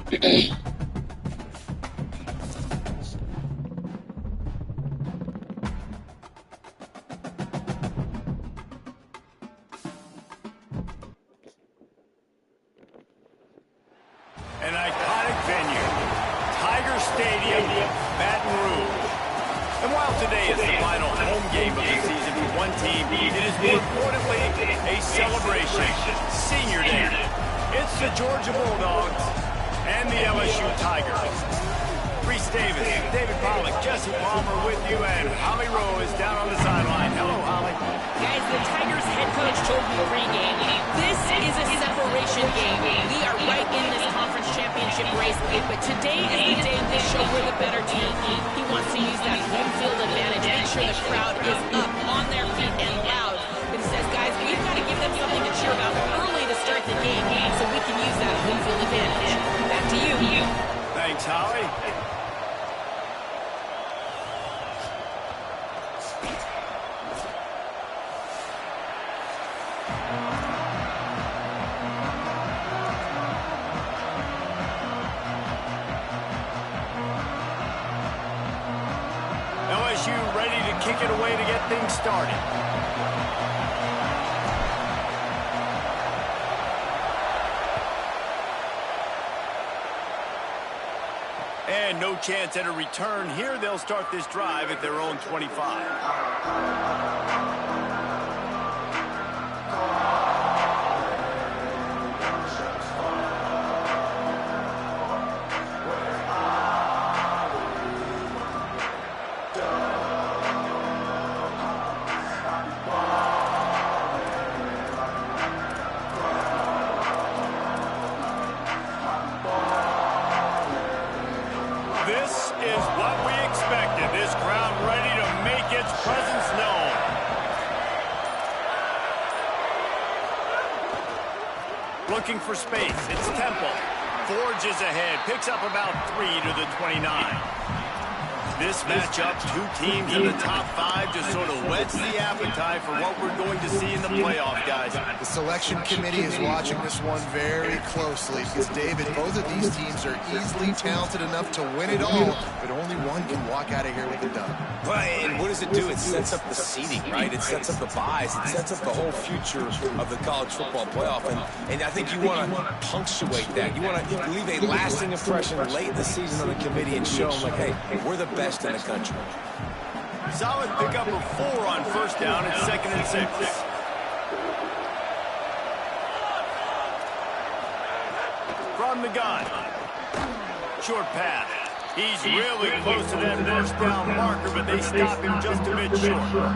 An iconic venue, Tiger Stadium, Baton Rouge. And while today is the final home game of the season for one team, it is more importantly a celebration, Senior Day. It's the Georgia Bulldogs and the LSU Tigers. Reese Davis, David Pollack, Jesse Palmer with you, and Holly Rowe is down on the sideline. Hello, Holly. Guys, the Tigers head coach told me pregame, this is a separation game. We are right in this conference championship race, but today is the day we show we're the better team. He wants to use that home field advantage, make sure the crowd is up, on their feet, and loud. But he says, guys, we've got to give them something to cheer about early to start the game so we can use that home field advantage. Back to you. Thanks, Holly. LSU ready to kick it away to get things started. And no chance at a return here. They'll start this drive at their own 25. This is what we expected. This crowd ready to make its presence known. Looking for space. It's Temple. Forges ahead. Picks up about 3 to the 29. This matchup, two teams in the top 5, just sort of whets the appetite for what we're going to see in the playoff, guys. The selection committee is watching this one very closely because, David, both of these teams are easily talented enough to win it all, but only one can walk out of here with a dub. Right, and what does it do? It sets up the seeding, right? It sets up the buys. It sets up the whole future of the college football playoff, and I think you want to punctuate that. You want to leave a lasting impression late in the season on the committee and show them, like, hey, we're the best in the country. Solid pickup of 4 on first down. It's 2nd and 6. From the gun. Short pass. He's really close to that first down marker, but they stop him just a bit short.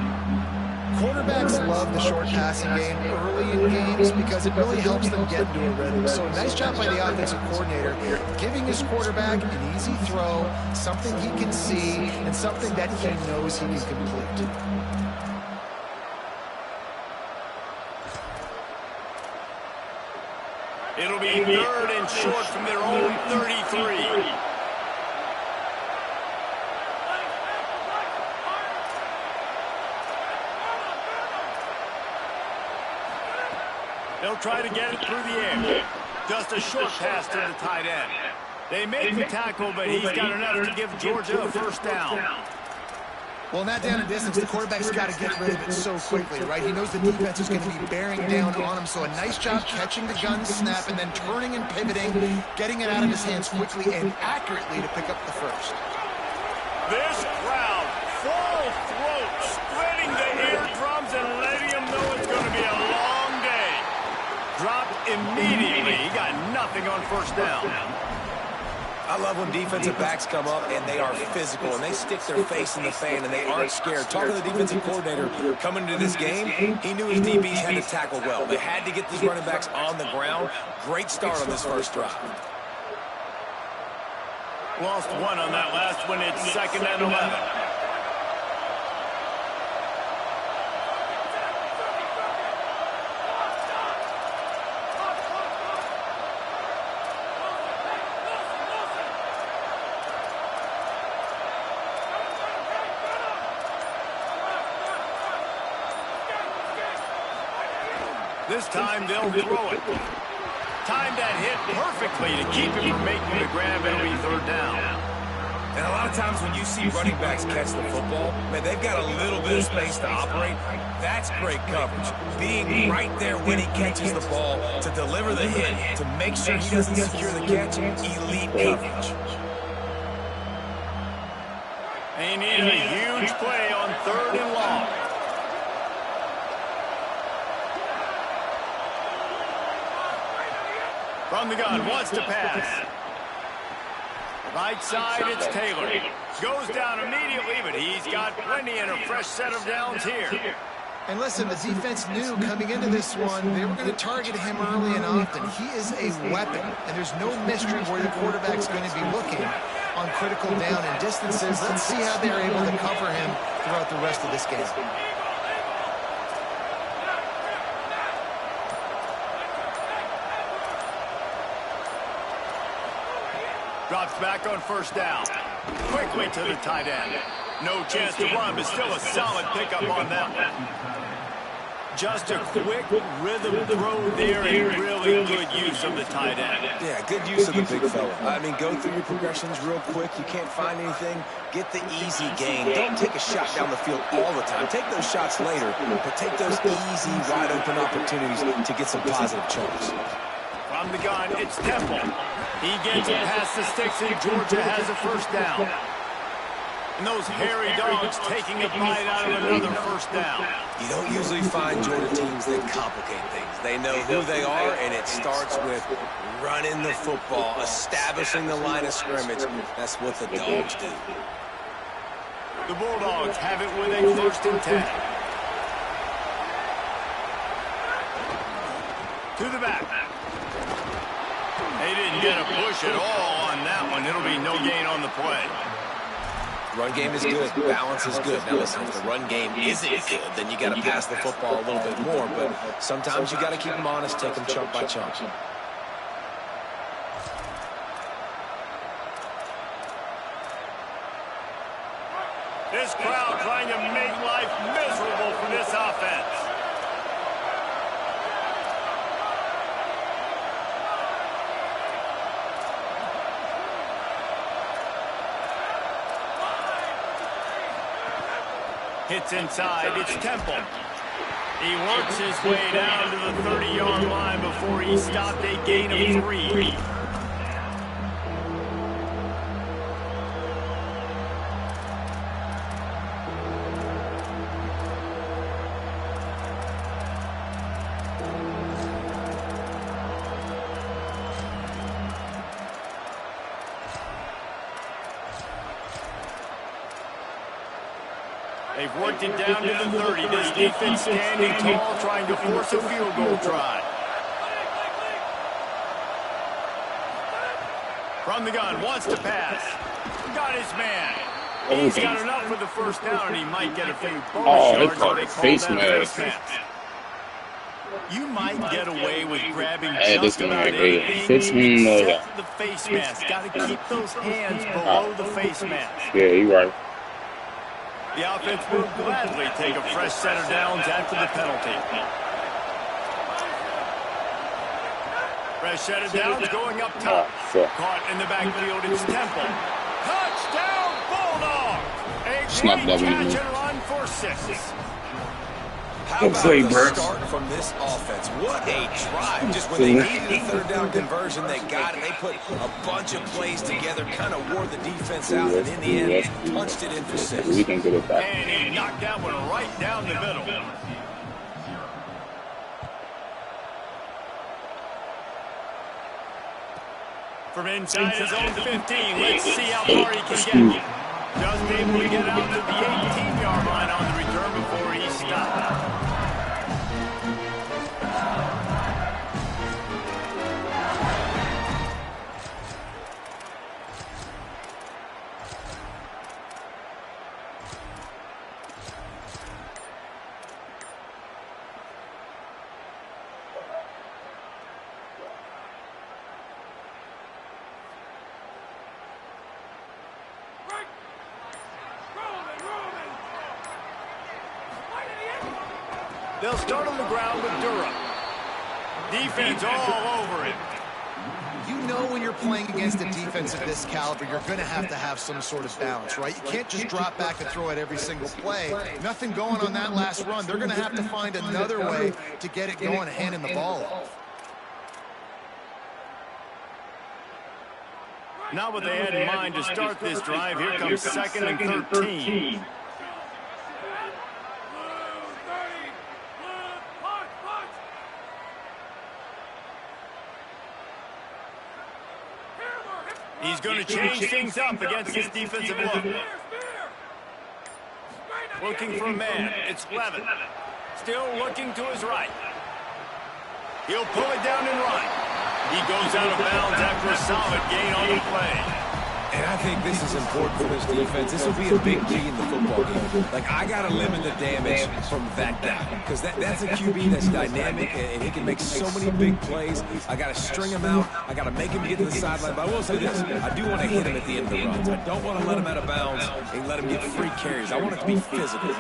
Quarterbacks love the short passing game early in games because it really helps them get into a rhythm. So nice job by the offensive coordinator giving his quarterback an easy throw, something he can see, and something that he knows he can complete. It'll be 3rd and short from their own 33. They'll try to get it through the air. Just a short pass to the tight end. They make the tackle, but he's got enough to give Georgia a first down. Well, in that down and distance, the quarterback's got to get rid of it so quickly, right? He knows the defense is going to be bearing down on him, so a nice job catching the gun snap and then turning and pivoting, getting it out of his hands quickly and accurately to pick up the first. This crowd, full throat, spreading the eardrums and letting them know it's going to be a long day. Dropped immediately. He got nothing on first down. I love when defensive backs come up and they are physical and they stick their face in the fan and they aren't scared. Talking to the defensive coordinator coming into this game, he knew his DBs had to tackle well. They had to get these running backs on the ground. Great start on this first drive. Lost 1 on that last one. It's 2nd and 11. This time they'll throw it. timed that hit perfectly to keep him from making the grab. It'll be third down. And a lot of times when you see running backs catch the football, man, they've got a little bit of space to operate. That's great coverage. Being right there when he catches the ball to deliver the hit, to make sure he doesn't secure the catch, elite coverage. They need a huge play on 3rd and long. From the gun, wants to pass. Right side, it's Taylor. Goes down immediately, but he's got plenty and a fresh set of downs here. And listen, the defense knew coming into this one, they were going to target him early and often. He is a weapon, and there's no mystery where the quarterback's going to be looking on critical down and distances. Let's see how they're able to cover him throughout the rest of this game. Drops back on 1st down. Quickly to the tight end. No chance to run, but still a solid pickup on that one. Just a quick rhythm throw there and really good use of the tight end. Yeah, good use of the big fella. I mean, go through your progressions real quick. You can't find anything. Get the easy gain. Don't take a shot down the field all the time. Take those shots later, but take those easy, wide-open opportunities to get some positive chunks. From the gun, it's Temple. He gets it past the sticks, and Georgia has a 1st down. And those hairy dogs taking a bite out of another 1st down. You don't usually find Georgia teams that complicate things. They know who they are, and it starts with running the football, establishing the line of scrimmage. That's what the Dogs do. The Bulldogs have it with a 1st and 10. To the back. They didn't get a push at all on that one. It'll be no gain on the play. Run game is good. Balance is good. Now listen, if the run game isn't good, then you got to pass the football a little bit more. But sometimes you got to keep them honest, take them chunk by chunk. This crowd trying to make life miserable for this offense. Hits inside, it's Temple. He works his way down to the 30-yard line before he stopped a gain of 3. They've worked it down to the 30. This defense standing tall, trying to force a field goal try. From the gun, wants to pass. Got his man. He's got enough for the 1st down, and he might get a few bonus yards. So they call that face mask. You might get away with grabbing just about anything except the face mask. Got to keep those hands below the face mask. Yeah, you're right. The offense will gladly take a fresh set of downs after the penalty. Fresh set of downs going up top. Caught in the backfield, it's Temple. Touchdown, Bulldogs! A great catch and run for 6. How about the start from this offense? What a drive. Just when they needed a 3rd down conversion, they got it. They put a bunch of plays together, kind of wore the defense out, and in the end, punched it in for 6. We can get it back. And he knocked that one right down the middle. From inside his own 15, let's see how far he can get. Just able to get out to the 18-yard line on the return before he stopped. They'll start on the ground with Durham. Defense all over it. know when you're playing against a defense of this caliber, you're going to have some sort of balance, right? You can't just drop back and throw it every single play. Nothing going on that last run. They're going to have to find another way to get it going and handing the ball off. Now what they had in mind to start this drive, here comes 2nd and 13. He's going to change things up against this defensive look. Looking for a man. It's Levin. Still looking to his right. He'll pull it down and run. He goes out of bounds after a solid gain on the play. And I think this is important for this defense. This will be a big key in the football game. Like, I got to limit the damage from that guy. Because that's a QB that's dynamic, and he can make so many big plays. I got to string him out. I got to make him get to the sideline. But I will say this. I do want to hit him at the end of the runs. I don't want to let him out of bounds and let him get free carries. I want it to be physical.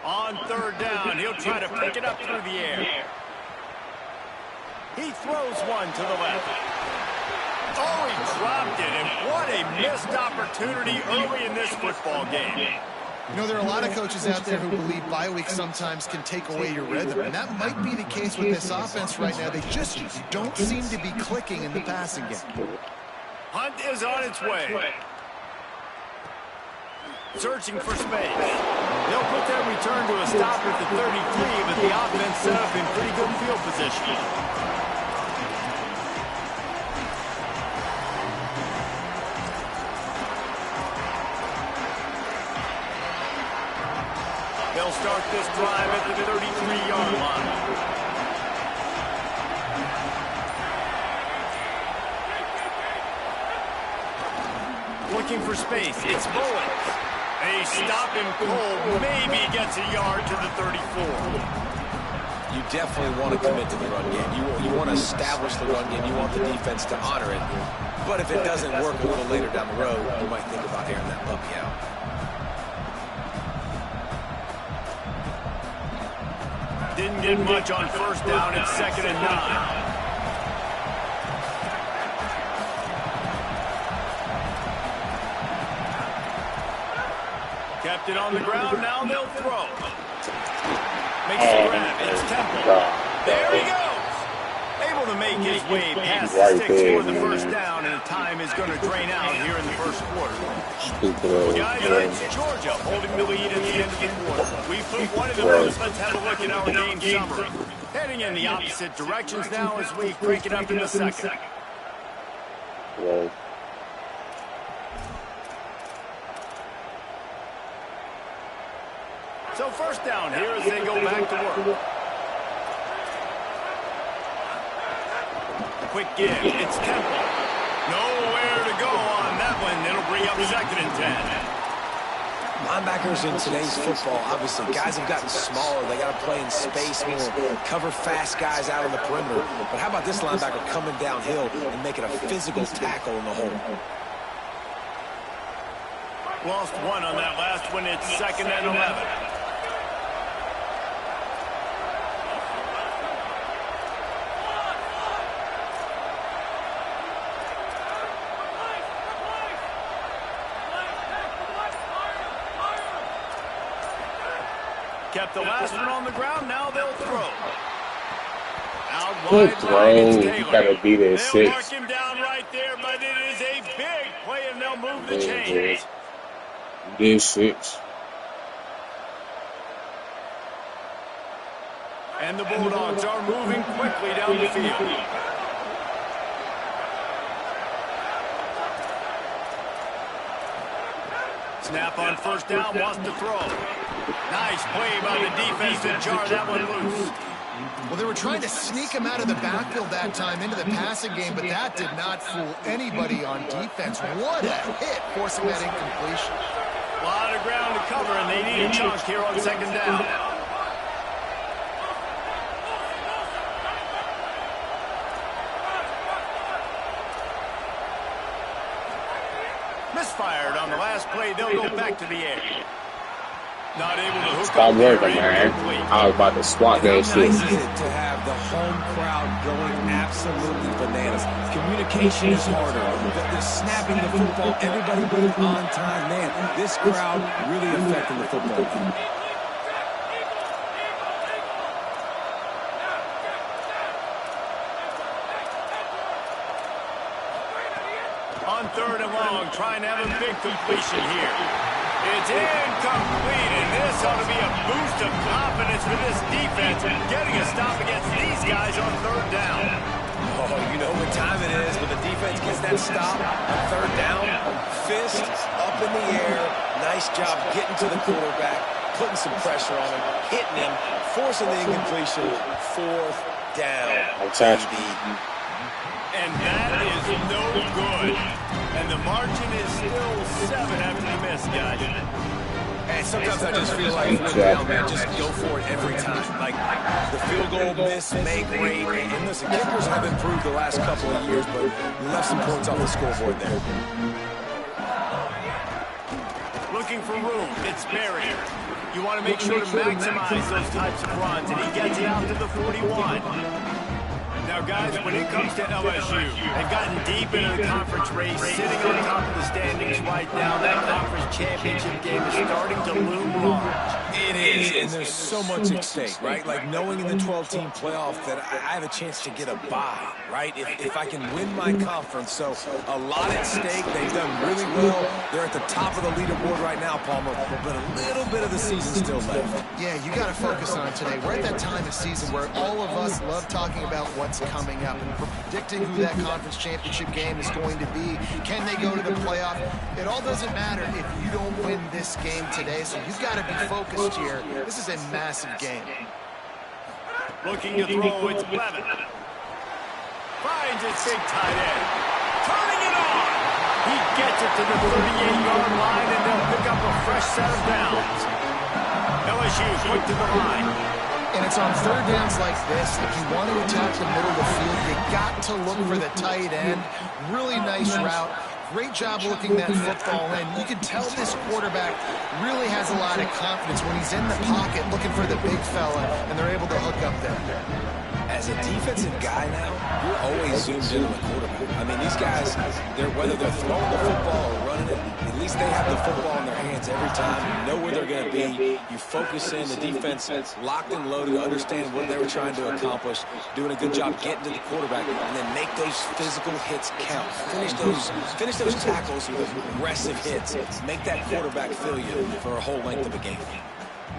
On 3rd down, he'll try to pick it up through the air. He throws one to the left. Oh, he dropped it, and what a missed opportunity early in this football game. You know, there are a lot of coaches out there who believe bye week sometimes can take away your rhythm, and that might be the case with this offense right now. They just don't seem to be clicking in the passing game. Hunt is on its way. Searching for space. They'll put that return to a stop at the 33, but the offense set up in pretty good field position. They'll start this drive at the 33-yard line. Looking for space. It's Mullins. They stop him cold. Maybe gets a yard to the 34. You definitely want to commit to the run game. You want to establish the run game. You want the defense to honor it. But if it doesn't work a little later down the road, you might think about airing that puppy out. Didn't get much on 1st down. It's 2nd and 9. Kept it on the ground, now they'll throw. Makes the grab, it's Temple. There he goes. Able to make his way past the sticks for the 1st down, and the time is going to drain out here in the 1st quarter. Well, guys, it's Georgia holding the lead at the end of the quarter. We put one of the rows. Let's have a look at our game summary. Heading in the opposite directions now as we crank it up in the 2nd. So 1st down here as they go back to work. Quick give. It's Temple. Nowhere to go on that one. It'll bring up 2nd and 10. Linebackers in today's football, obviously, guys have gotten smaller. They got to play in space more, cover fast guys out on the perimeter. But how about this linebacker coming downhill and making a physical tackle in the hole? Lost one on that last one. It's 2nd and 11. Kept the last one on the ground. Now they'll throw. Out wide line, you gotta beat it at they'll mark 6. him down right there, but it is a big play, and they'll move the chains. Did 6. And the Bulldogs are moving quickly down the field. Snap on 1st down, wants to throw. Nice play by the defense to jar that one loose. Well, they were trying to sneak him out of the backfield that time into the passing game, but that did not fool anybody on defense. What a hit, forcing that incompletion. A lot of ground to cover, and they need a chunk here on 2nd down. Misfired on the last play. They'll go back to the air. Not able to hook Stop up there. working, man. I was about to swat that How shit. nice is it to have the home crowd going absolutely bananas? Communication is harder. They're snapping the football, everybody being on time. Man, this crowd really affecting the football game. On 3rd and long, trying to have a big completion here. It's incomplete, and this ought to be a boost of confidence for this defense, getting a stop against these guys on 3rd down. Oh, you know what time it is when the defense gets that stop on 3rd down. Fist up in the air. Nice job getting to the quarterback, putting some pressure on him, hitting him, forcing the incompletion. 4th down. And that is no good. And the margin is still 7 after the miss, guys. And sometimes I just feel like 4th down, man, just go for it every time. Like the field goal miss, make rate. And listen, kickers have improved the last couple of years, but we left some points off the scoreboard there. Looking for room. It's Barry. You want to make sure to maximize those types of runs, and he gets it out to the 41. Now, guys, when it comes to LSU, they've gotten deep into the conference race, sitting on top of the standings right now. That conference championship game is starting to loom large. It is, and there's so much at stake, right? Like knowing in the 12-team playoff that I have a chance to get a bye, right? If I can win my conference, so a lot at stake. They've done really well. They're at the top of the leaderboard right now, Palmer, but a little bit of the season still left. Yeah, you got to focus on today. We're at that time of season where all of us love talking about what's coming up and predicting who that conference championship game is going to be. Can they go to the playoff? It all doesn't matter if you don't win this game today, so you've got to be focused here. This is a massive game. Looking to throw, it's Levin. Finds his big tight end. Turning it on. He gets it to the 38-yard line, and they'll pick up a fresh set of downs. LSU quick to the line. And it's on 3rd downs like this. If you want to attack the middle of the field, you got to look for the tight end. Really nice route. Great job looking that football in. You can tell this quarterback really has a lot of confidence when he's in the pocket looking for the big fella, and they're able to hook up there. As a defensive guy now, you're always zoomed in on the quarterback. I mean, these guys, whether they're throwing the football or running it, at least they have the football in their hands every time. You know where they're going to be. You focus in. The defense locked and loaded, understand what they were trying to accomplish, doing a good job getting to the quarterback, and then make those physical hits count. Finish those tackles with aggressive hits. Make that quarterback feel you for a whole length of a game.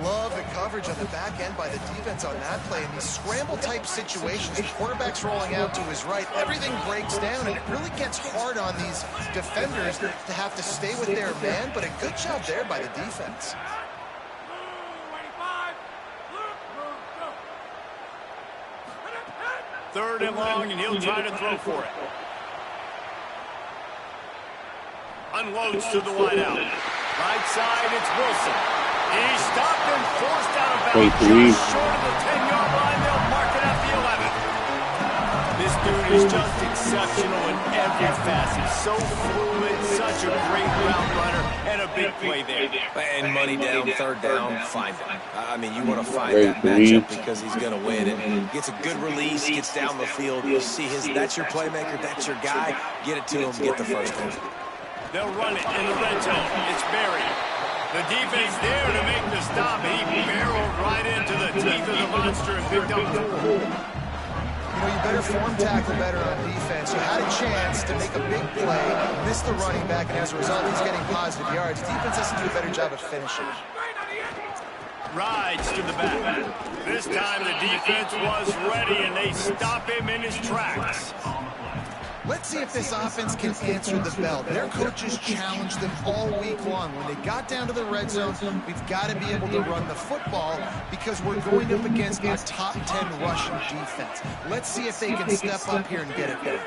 Love the coverage on the back end by the defense on that play. In these scramble-type situations, the quarterback's rolling out to his right. Everything breaks down, and it really gets hard on these defenders to have to stay with their man, but a good job there by the defense. Third and long, and he'll try to throw for it. Unloads to the wideout. Right side, it's Wilson. He stopped and forced out of bounds just short of the 10-yard line. They'll mark it at the 11. This dude is just exceptional in every facet. So fluid, such a great route runner, and a big play there. And money down, 3rd down, find him. I mean, you want to find that matchup because he's going to win. And gets a good release, gets down the field. You'll see that's your playmaker, that's your guy. Get it to him, get the first one. They'll run it in the red zone. It's Barry. The defense there to make the stop. He barreled right into the teeth of the monster and picked up 4. You know, you better form tackle better on defense. You had a chance to make a big play, missed the running back, and as a result, he's getting positive yards. Defense has to do a better job of finishing. Rides to the back. This time the defense was ready, and they stop him in his tracks. Let's see if this offense can answer the bell. Their coaches challenged them all week long. When they got down to the red zone, we've got to be able to run the football because we're going up against a top 10 rushing defense. Let's see if they can step up here and get it done.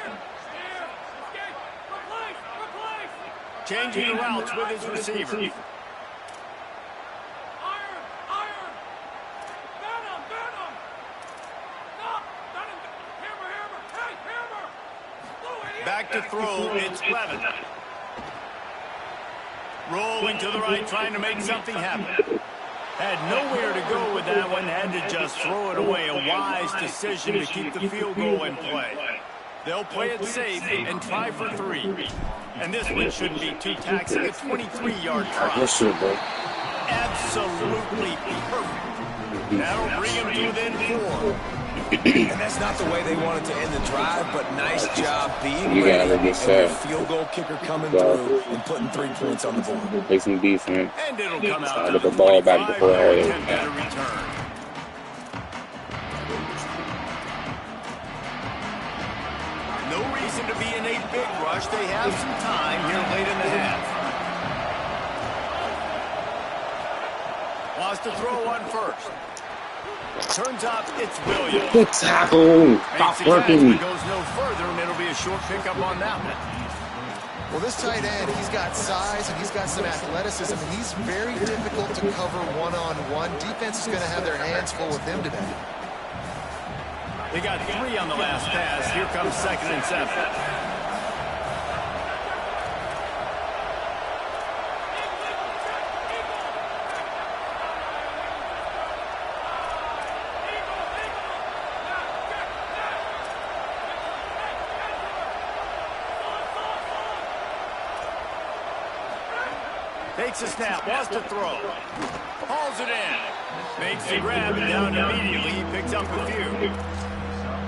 Changing the routes with his receiver. Back to throw, it's Levin. Rolling to the right, trying to make something happen. Had nowhere to go with that one, had to just throw it away. A wise decision to keep the field goal in play. They'll play it safe and try for 3. And this one shouldn't be too taxing. A 23-yard try. Absolutely perfect. That'll bring him to within 4. And that's not the way they wanted to end the drive, but nice job being ready and the field goal kicker coming through and putting 3 points on the board. Play some defense. And it'll come out to the ball back before I had better return. No reason to be in a big rush. They have some time here late in the half. Wants to throw one first. Turns up, it's Williams. Good tackle. Stop working. Goes no further, and it'll be a short pickup on that one. Well, this tight end, he's got size and he's got some athleticism, and he's very difficult to cover one-on-one. Defense is going to have their hands full with him today. They got 3 on the last pass. Here comes 2nd and 7. Takes a snap, wants to throw. Hauls it in. Makes the grab and down immediately. He picks up a few.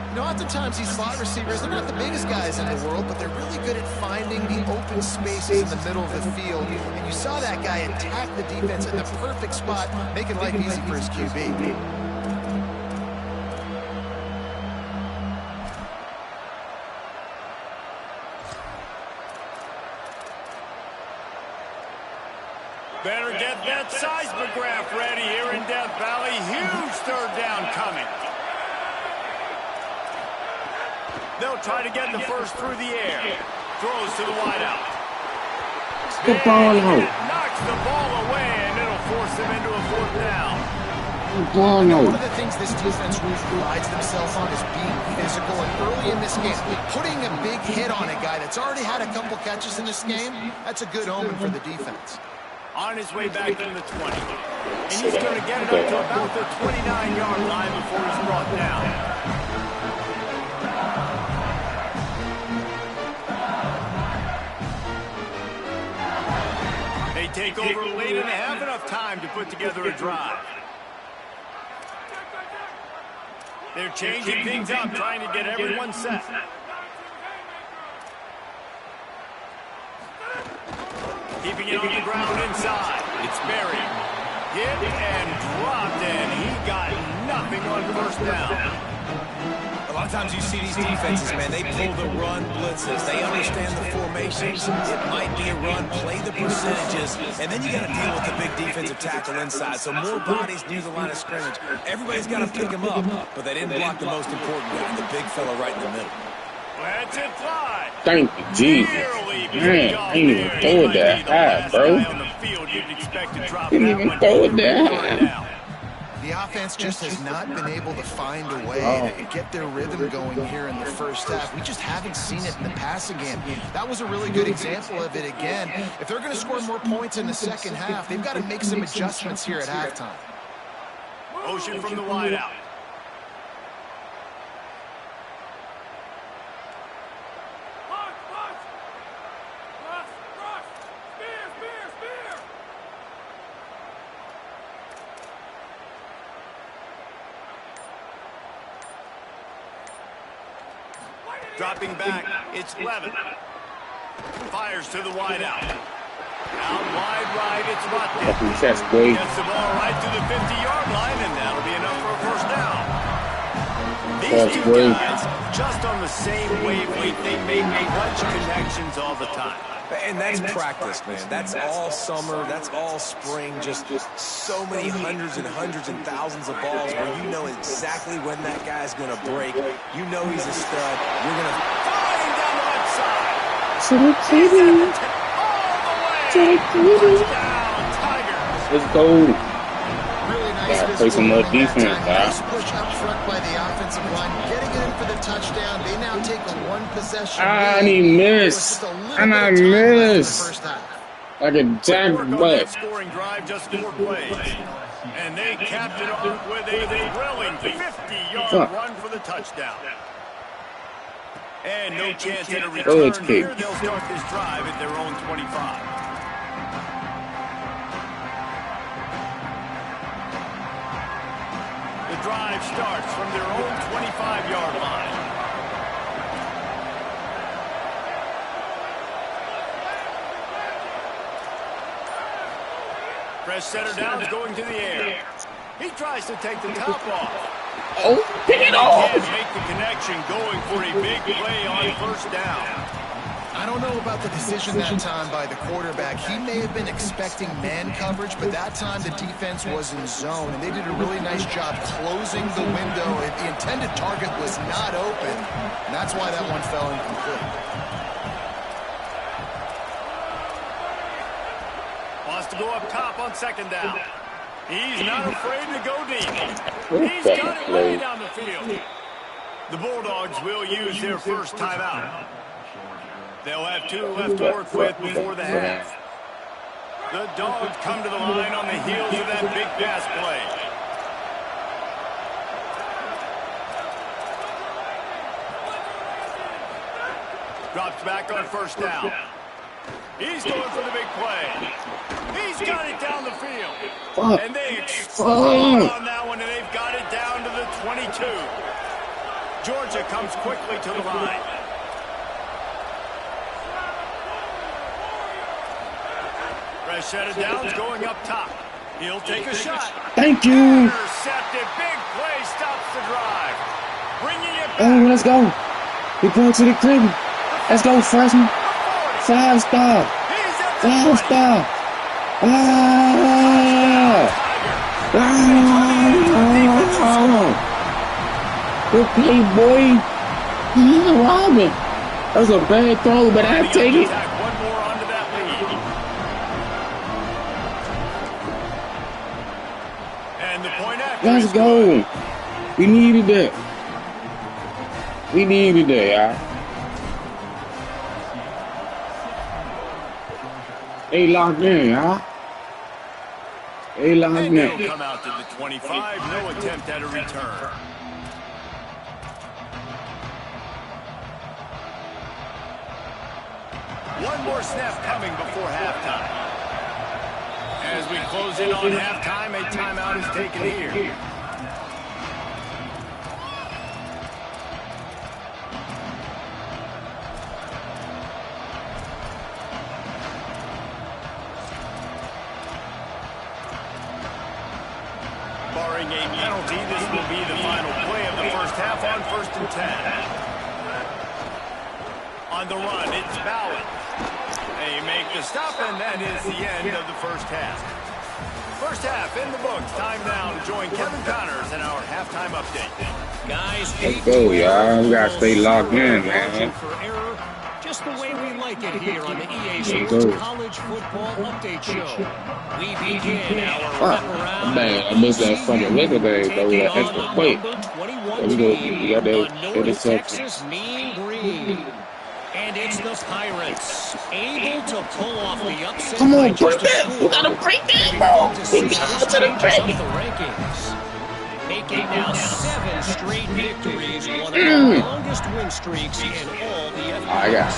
You know, oftentimes these slot receivers, they're not the biggest guys in the world, but they're really good at finding the open spaces in the middle of the field. And you saw that guy attack the defense in the perfect spot, making life easy for his QB. Better get that seismograph ready here in Death Valley. Huge 3rd down coming. They'll try to get the first through the air. Throws to the wideout. The ball out. Knocks the ball away, and it'll force him into a 4th down. One of the things this defense really prides themselves on is being physical, and early in this game, putting a big hit on a guy that's already had a couple catches in this game, that's a good omen for the defense. On his way back to the 20. And he's going to get it up to about the 29-yard line before he's brought down. They take over late and have enough time to put together a drive. They're changing things up, trying to get everyone set. Keeping it on the ground inside. It's buried. Hit and dropped, and he got nothing on 1st down. A lot of times you see these defenses, man, they pull the run blitzes. They understand the formations. It might be a run, play the percentages, and then you got to deal with the big defensive tackle inside. So more bodies near the line of scrimmage. Everybody's got to pick him up, but they didn't block the most important guy, the big fella right in the middle. Let's it fly. Thank you, Jesus. Man, I ain't even throw it that high, bro. Didn't even throw it that high. The offense just has not been able to find a way to get their rhythm going here in the first half. We just haven't seen it in the passing game. That was a really good example of it again. If they're going to score more points in the second half, they've got to make some adjustments here at halftime. Motion from the wideout. Dropping back, it's Levin. Fires to the wideout. Out wide right, it's Rutgers. Gets the ball right to the 50-yard line, and that'll be enough for a 1st down. These two guys, just on the same wavelength, they make clutch connections all the time. And that's practice, man. That's all summer. That's all spring. Just so many hundreds and thousands of balls where you know exactly when that guy's going to break. You know he's a stud. You're going to flying down the left side. Let's go. Really nice play some more defense, nice push up front by the offensive line, getting it in for the touchdown. They now take a 1-possession and he missed. And I missed. Like a jack butt. Scoring drive, just 4 plays. And they capped it off with a thrilling 50-yard run for the touchdown. And no chance at a return here. They'll start this drive at their own 25. The drive starts from their own 25-yard line. Fresh center down is going to the air. He tries to take the top off. Oh, pick it off. He can't make the connection, going for a big play on first down. I don't know about the decision that time by the quarterback. He may have been expecting man coverage, but that time the defense was in zone, and they did a really nice job closing the window. The intended target was not open, and that's why that one fell incomplete. Wants to go up top on second down. He's not afraid to go deep. He's got it way down the field. The Bulldogs will use their first timeout. They'll have 2 left to work with before the half. The Dogs come to the line on the heels of that big pass play. Drops back on first down. He's going for the big play. He's got it down the field. And they explode on that one, and they've got it down to the 22. Georgia comes quickly to the line. Fresh set of downs going up top. He'll take a shot. Thank you. Intercepted. Big play stops the drive. Bringing it back. Oh, let's go. We brought to the crib. Let's go, freshman. 5-star. 5-star. Good play, boy. Robin. That was a bad throw, but I'll take it. One more onto that lead. And the point after. Let's go. We needed that. We needed that, y'all. They locked in, y'all. They locked in. They'll come out to the 25. No attempt at a return. One more snap coming before halftime. As we close in on halftime, a timeout is taken here. Barring a penalty, this will be the final play of the first half on 1st and 10. On the run, it's Ballard. They make the stop, and that is the end of the first half. First half in the books. Time now to join Kevin Connors in our halftime update. Guys, let's go, y'all. We gotta stay locked in, man. Just the way we like it here on the EA Sports College Football Update Show. We begin our wraparound. Man, I missed that fucking liquor day, though. That extra plate. We got that Texas Mean Green. And it's the Pirates, able to pull off the upset. Come on, break that! We gotta break that, bro! We got to the break! The rankings. Making now 7 straight victories, one of the longest win streaks in all the FBS. I got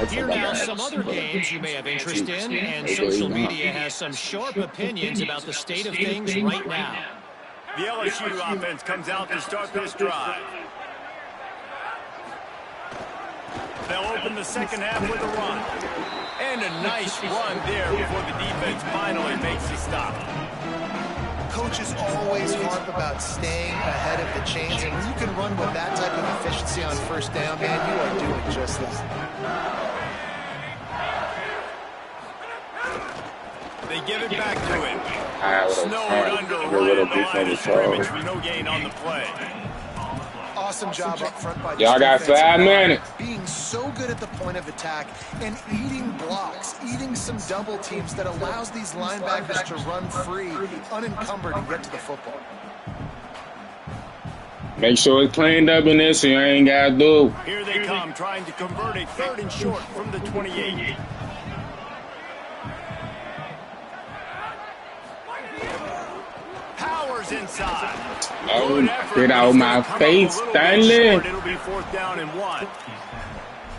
Here now some other games you may have interest in, and social media has some sharp opinions about the state of things right now. The LSU offense comes out to start this drive. They'll open the second half with a run. And a nice run there before the defense finally makes the stop. Coaches always harp about staying ahead of the chains, and when you can run with that type of efficiency on first down, man, you are doing just that. They give it back to him. Snowed under right at the line of scrimmage for no gain on the play. Awesome job up front by y'all got 5 minutes. Being so good at the point of attack and eating blocks, eating some double teams that allows these linebackers to run free, unencumbered, and get to the football. Make sure it's cleaned up in this, so you ain't got to do. Here they come, trying to convert a 3rd and short from the 28. Tigers inside. Oh, get out of my face, Stanley. It'll be 4th down and 1.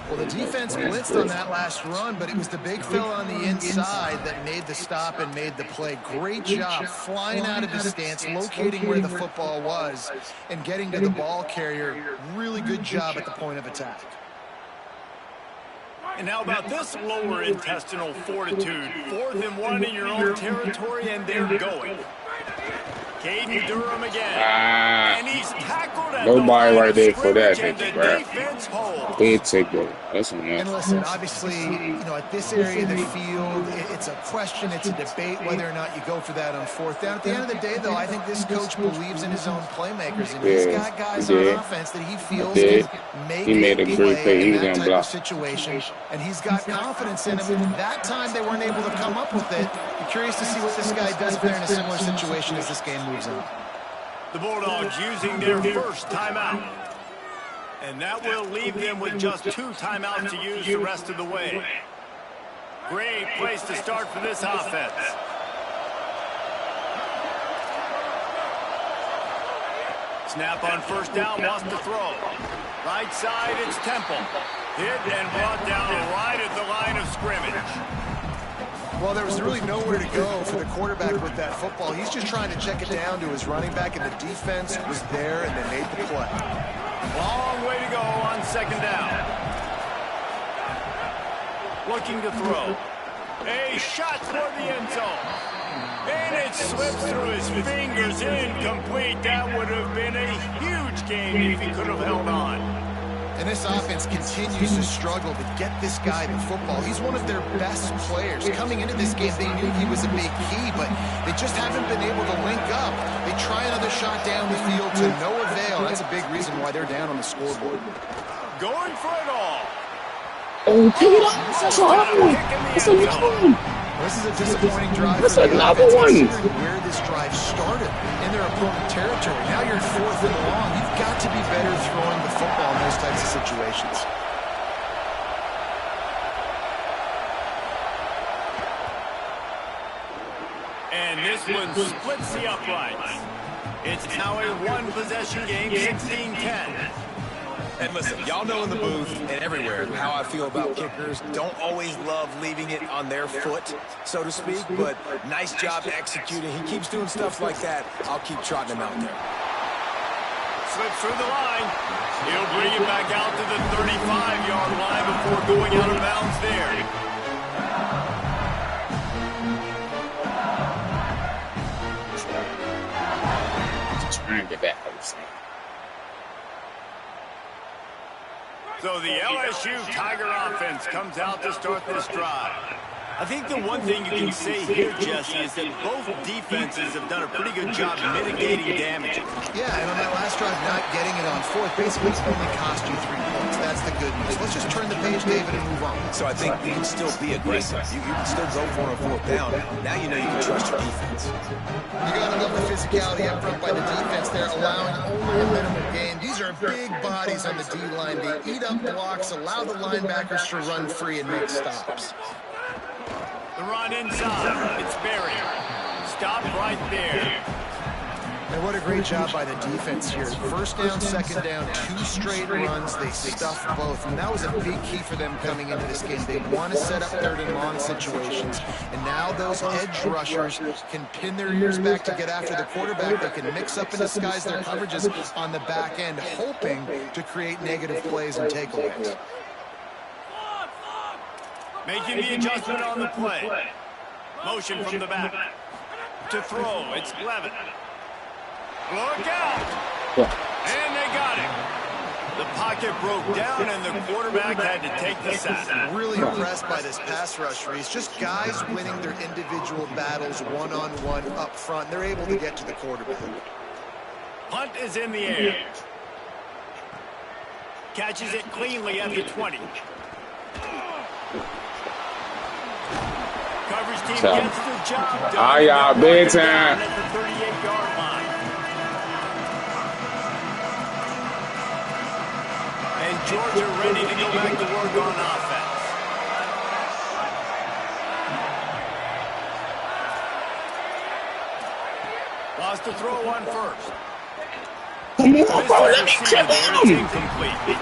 Well, the defense blitzed on that last run, but it was the big fella on the inside that made the stop and made the play. Great job flying out of his stance, locating where the football was, and getting to the ball carrier. Really good job at the point of attack. And how about this lower intestinal fortitude? 4th and 1 in your own territory, and they're going. Caden Durham again. And he's tackled at nobody the right there for that, the bro. defense holds. Big takeover. That's enough. And listen, obviously, you know, at this area of the field, it's a question, it's a debate whether or not you go for that on 4th down. At the end of the day, though, I think this coach believes in his own playmakers, and he's got guys on offense that he feels can make a play in that type of situation, and he's got confidence in him. And that time they weren't able to come up with it. I'm curious to see what this guy does if they're in a similar situation as this game moves on. The Bulldogs using their first timeout. And that will leave them with just 2 timeouts to use the rest of the way. Great place to start for this offense. Snap on 1st down, wants to throw. Right side, it's Temple. Hit and brought down right at the line of scrimmage. Well, there was really nowhere to go for the quarterback with that football. He's just trying to check it down to his running back, and the defense was there, and they made the play. Long way to go on 2nd down. Looking to throw. A shot toward the end zone. And it slips through his fingers, incomplete. That would have been a huge game if he could have held on. And this offense continues to struggle to get this guy the football. He's one of their best players. Coming into this game, they knew he was a big key, but they just haven't been able to link up. They try another shot down the field to no avail. That's a big reason why they're down on the scoreboard. Going for it all. Oh, pick it up. That's awful. That's a long. This is a disappointing drive. That's for the another offense, one. Where this drive started in their opponent territory. Now you're 4th and long. You've got to be better throwing the football in those types of situations. And this one splits the uprights. It's now a 1-possession game, 16-10. And listen, y'all know in the booth and everywhere how I feel about kickers. Don't always love leaving it on their foot, so to speak, but nice job executing. He keeps doing stuff like that. I'll keep trotting him out there. Slips through the line. He'll bring it back out to the 35-yard line before going out of bounds there. Just trying to get back. So the LSU Tiger offense comes out to start this drive. I think the one thing you can say here, Jesse, is that both defenses have done a pretty good job mitigating damage. Yeah, and on that last drive, not getting it on 4th, basically it's only cost you 3 points. That's the good news. Let's just turn the page, David, and move on. So I think you can still be aggressive. You can still go for it on 4th down. Now you know you can trust your defense. You got to love the physicality up front by the defense there, allowing only a minimal gain. These are big bodies on the D-line. They eat up blocks, allow the linebackers to run free and make stops. The run inside. It's Barrier. Stop right there. And what a great job by the defense here. 1st down, 2nd down, 2 straight runs. They stuffed both. And that was a big key for them coming into this game. They want to set up 3rd and long situations. And now those edge rushers can pin their ears back to get after the quarterback. They can mix up and disguise their coverages on the back end, hoping to create negative plays and takeaways. Making the adjustment on the play. Motion from the back. To throw, it's Levin. Look out! And they got him. The pocket broke down, and the quarterback had to take the sack. Really impressed by this pass rush, Reese. Just guys winning their individual battles one-on-one up front. They're able to get to the quarterback. Punt is in the air. Catches it cleanly at the 20. Coverage team gets the job done. Ah, y'all, bedtime. At the 38-yard line. And Georgia ready to go back to work on offense. Lost to throw on first. Come on, bro. Let me kill It's him. incomplete.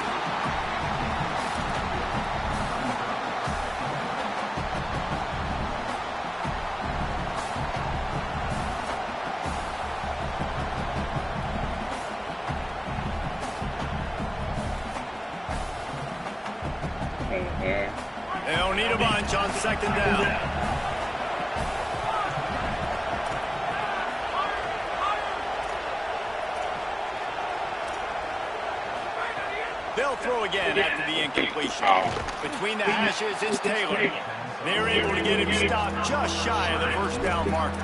They'll need a bunch on second down. They'll throw again after the incompletion. Between the hashes, it's Taylor. They're able to get him stopped just shy of the first down marker.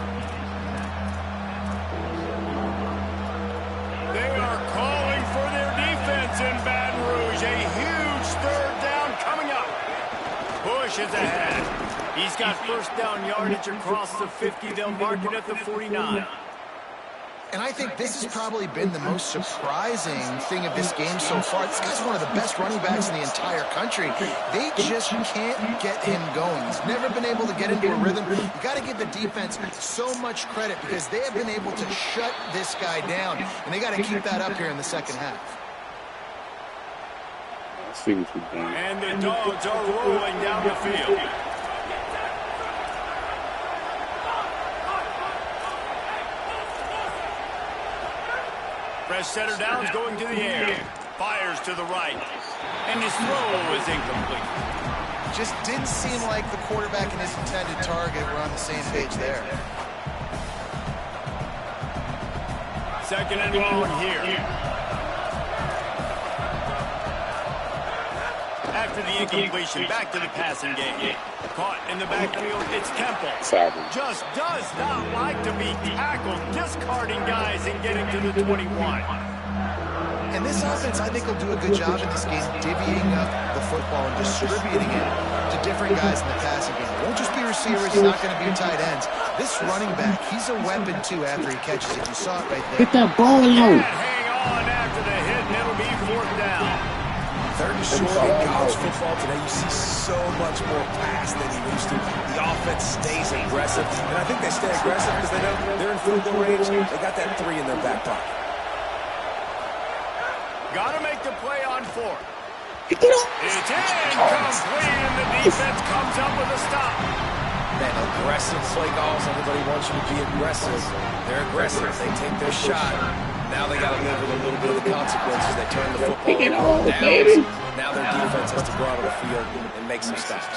They are calling for their defense in Baton Rouge. A huge third down coming up. Bush is ahead. He's got first down yardage across the 50. They'll mark it at the 49. And I think this has probably been the most surprising thing of this game so far. This guy's one of the best running backs in the entire country. They just can't get him going. He's never been able to get into a rhythm. You got to give the defense so much credit because they have been able to shut this guy down. And they got to keep that up here in the second half. See what you're doing. And the Dogs are rolling down the field. Fresh setter downs going to the air. Fires to the right. And his throw is incomplete. Just didn't seem like the quarterback and his intended target were on the same page there. Second and long here. After the incompletion, back to the passing game. Caught in the backfield, it's Temple. Just does not like to be tackled, discarding guys and getting to the 21. And this offense, I think, will do a good job in this game, divvying up the football and distributing it to different guys in the passing game. It won't just be receivers, it's not going to be tight ends. This running back, he's a weapon, too, after he catches it. You saw it right there. Get that ball out. Hang on after the hit, and it'll be fourth down. Third and short in college football today, you see so much more pass than you used to. The offense stays aggressive, and I think they stay aggressive because they know they're in field goal range. They got that 3 in their back pocket. Got to make the play on fourth. It's incomplete, and the defense comes up with a stop. That aggressive play calls, everybody wants you to be aggressive. They're aggressive. They take their shot. Now they got to live with a little bit of the consequences. They turn the football over downs. Now their defense has to go out on the field and make some stops.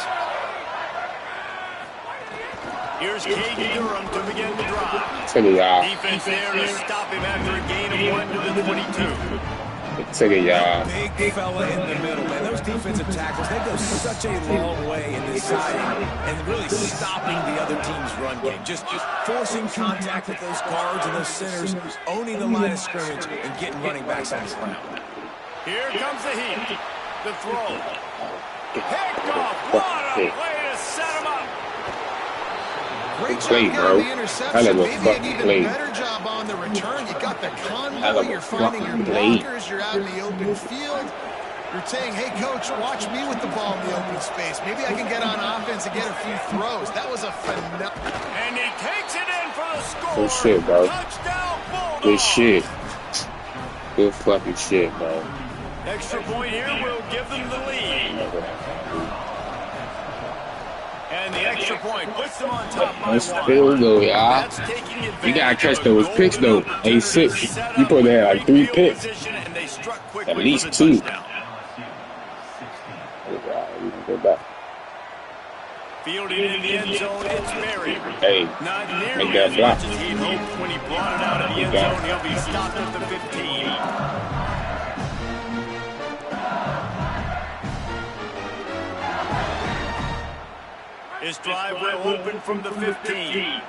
Here's Caden Durham to begin the drive. Defense there to stop him after a gain of 1 to the 22. Big fella in the middle, man. Those defensive tackles, they go such a long way in deciding and really stopping the other team's run game. Just forcing contact with those guards and those centers, owning the line of scrimmage, and getting running backs on the ground. Here comes the heat. The throw. Picked off. What a way to set him up. Great job getting the interception. Maybe an even better job on the return. You got the convoy. You're finding your blockers. You're out in the open field. You're saying, hey, coach, watch me with the ball in the open space. Maybe I can get on offense and get a few throws. That was a phenomenal. And he takes it in for the score. Good shit, bro. Touchdown, Bulldogs. Good shit. Good fucking shit, bro. Extra point here will give them the lead. And the extra point puts them on top by 1. Field goal, y'all. You gotta catch those picks, though. A6. You probably had like 3 picks. At least 2. Go back. Fielding in the end zone, it's Mary. Hey, not make nearly that as block. much as he'd hoped when he brought it out of the end zone. He'll be stopped at the 15. His drive will open from the 15.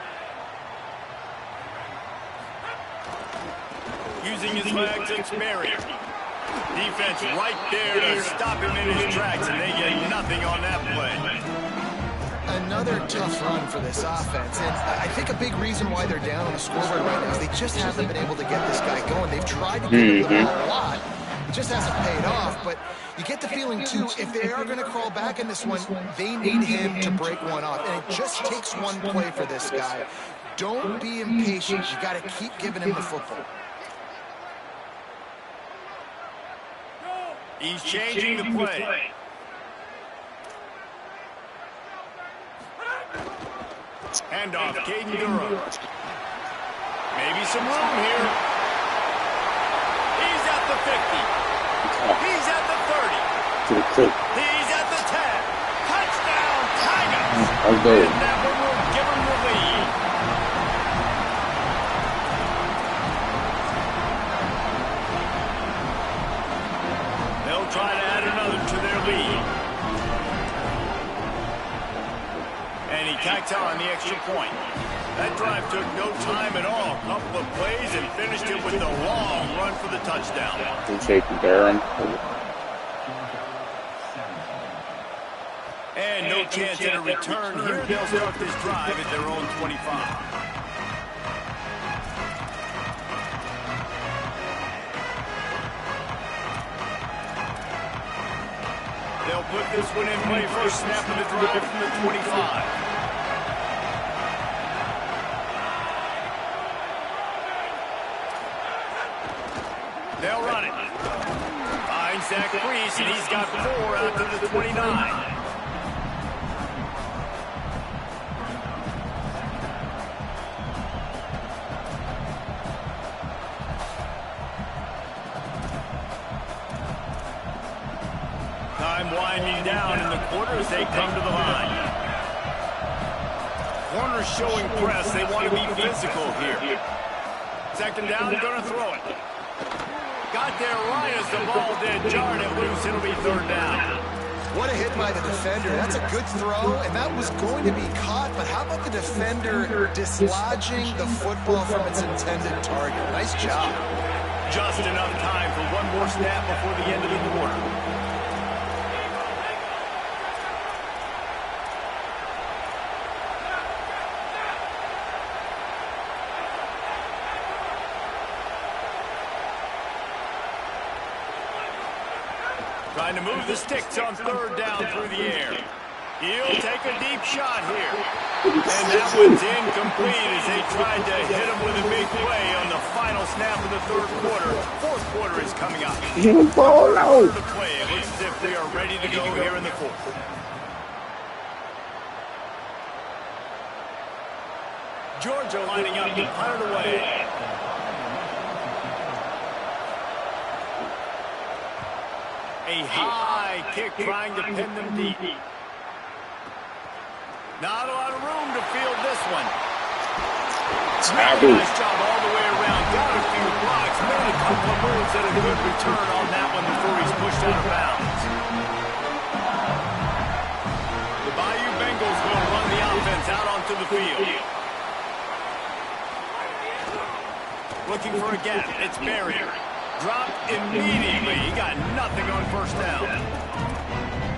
Using his legs, it's Mary. Defense right there to stop him in his tracks, and they get nothing on that play. Another tough run for this offense, and I think a big reason why they're down on the scoreboard right now is they just haven't been able to get this guy going. They've tried to give him the ball a lot. It just hasn't paid off, but you get the feeling, too, if they are going to crawl back in this one, they need him to break one off, and it just takes one play for this guy. Don't be impatient. You got to keep giving him the football. He's changing the play. Handoff, Caden Durham. Maybe some room here. He's at the 50. He's at the 30. He's at the 10. Touchdown, Tigers. And that one will give him the lead. They'll try to add another to their lead. And he tacked on the extra point. That drive took no time at all. A couple of plays and finished it with a long run for the touchdown. And no chance at a return. Here they'll start this drive at their own 25. They'll put this one in play first snap of the drive from the 25. They'll run it. Finds Zach Priest, and he's got 4 out to the 29. Time winding down in the quarter as they come to the line. Corners showing press. They want to be physical here. Second down, going to throw it. Got there right as the ball did. Jarred it loose. It'll be third down. What a hit by the defender. That's a good throw, and that was going to be caught, but how about the defender dislodging the football from its intended target? Nice job. Just enough time for one more snap before the end of the quarter. Trying to move the sticks on third down through the air. He'll take a deep shot here. And that one's incomplete as they tried to hit him with a big play on the final snap of the third quarter. Fourth quarter is coming up. The play. It looks as if we are ready to go here in the fourth. Georgia lining up to punt it away. A high kick trying to pin them deep. Not a lot of room to field this one. Nice job all the way around. Got a few blocks. Made a couple of moves and a good return on that one before he's pushed out of bounds. The Bayou Bengals will run the offense out onto the field. Looking for a gap. It's Barrier. Dropped immediately. He got nothing on first down.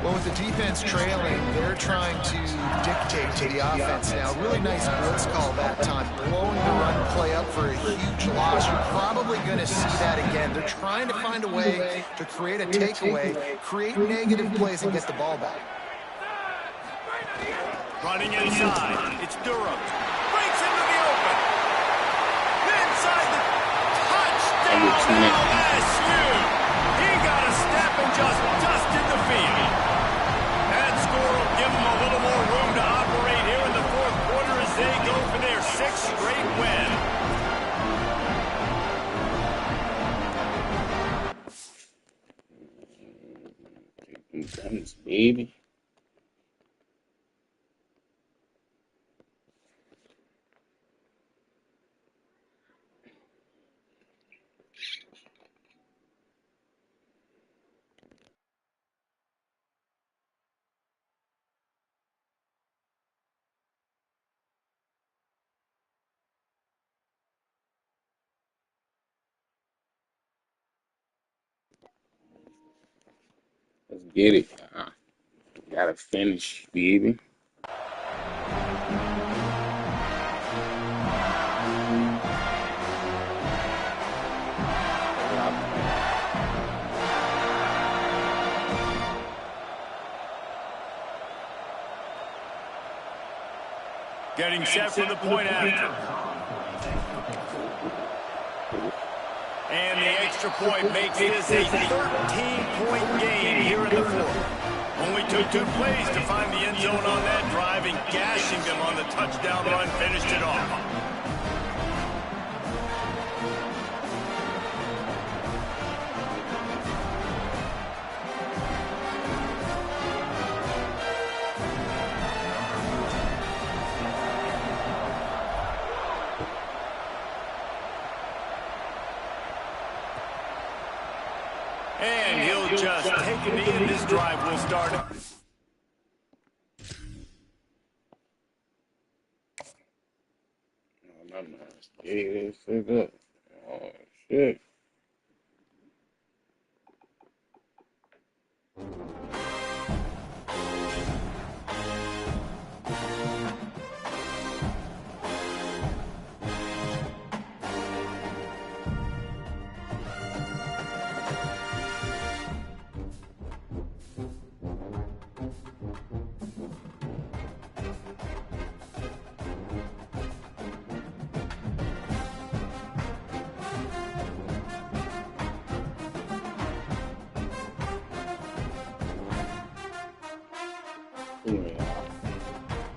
Well, with the defense trailing, they're trying to dictate to the offense now. Really nice blitz call that time. Blowing the run play up for a huge loss. You're probably going to see that again. They're trying to find a way to create a takeaway, create negative plays, and get the ball back. Running inside. It's Durham. Breaks into the open. Inside the touchdown. LSU. He got a step and just dusted the field. That score will give them a little more room to operate here in the fourth quarter as they go for their 6th straight win. Guns, baby. Let's get it. Gotta finish, baby. Getting set for the point after. extra point makes this a 13-point game here in the fourth. Only took 2 plays to find the end zone on that drive, and gashing them on the touchdown run finished it off. And he'll just take a knee, and this drive will start. Oh, my man. This is up. Oh, shit. Yeah.